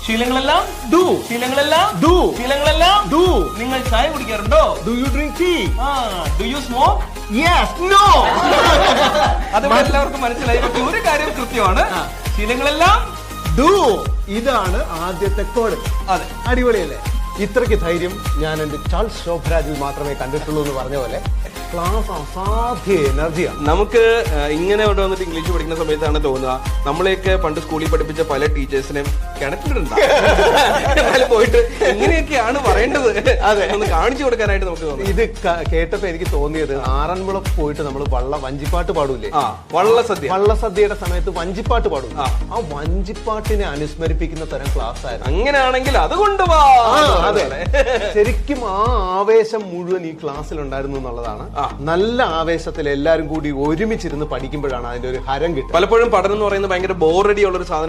ശീലങ്ങളെല്ലാം do ശീലങ്ങളെല്ലാം do ശീലങ്ങളെല്ലാം do. നിങ്ങൾ ചായ കുടിക്കാറുണ്ടോ? Do you drink tea? Do you smoke? Yes no. അത് എല്ലാവർക്കും മനസ്സിലായി. പക്ഷെ ഒരു കാര്യം കൃത്യമാണ്, ശീലങ്ങളെല്ലാം ഡു. ഇതാണ് ആദ്യത്തെ കോഡ്. അതെ, അടിപൊളിയല്ലേ? ഇത്രയ്ക്ക് ധൈര്യം ഞാൻ എന്റെ ചാൾസ് ശോഭരാജിൽ മാത്രമേ കണ്ടിട്ടുള്ളൂ എന്ന് പറഞ്ഞ പോലെ ക്ലാസ് അസാധ്യ എനർജിയാണ്. നമുക്ക് ഇങ്ങനെ ഇവിടെ വന്നിട്ട് ഇംഗ്ലീഷ് പഠിക്കുന്ന സമയത്താണ് തോന്നുക നമ്മളെയൊക്കെ പണ്ട് സ്കൂളിൽ പഠിപ്പിച്ച പല ടീച്ചേഴ്സിനെയും കിണറ്റിലുണ്ടാവും പോയിട്ട് എങ്ങനെയൊക്കെയാണ് പറയേണ്ടത് അതെ ഒന്ന് കാണിച്ചു കൊടുക്കാനായിട്ട് നമുക്ക് തോന്നി. ഇത് കേട്ടപ്പോ എനിക്ക് തോന്നിയത് ആറന്മുള പോയിട്ട് നമ്മൾ വഞ്ചിപ്പാട്ട് പാടൂലേ? വള്ളസദ്യ. വള്ളസദ്യയുടെ സമയത്ത് വഞ്ചിപ്പാട്ട് പാടൂ. ആ വഞ്ചിപ്പാട്ടിനെ അനുസ്മരിപ്പിക്കുന്ന തരം ക്ലാസ് ആയിരുന്നു. അങ്ങനെയാണെങ്കിൽ അതുകൊണ്ട് വാ. അതെ, ശരിക്കും ആ ആവേശം മുഴുവൻ ഈ ക്ലാസ്സിൽ ഉണ്ടായിരുന്നു എന്നുള്ളതാണ്. നല്ല ആവേശത്തിൽ എല്ലാരും കൂടി ഒരുമിച്ചിരുന്ന് പഠിക്കുമ്പോഴാണ് അതിന്റെ ഒരു ഹരം കിട്ടുക. പലപ്പോഴും പഠനം എന്ന് പറയുന്നത് ഭയങ്കര ബോറടി ഉള്ള ഒരു സാധനം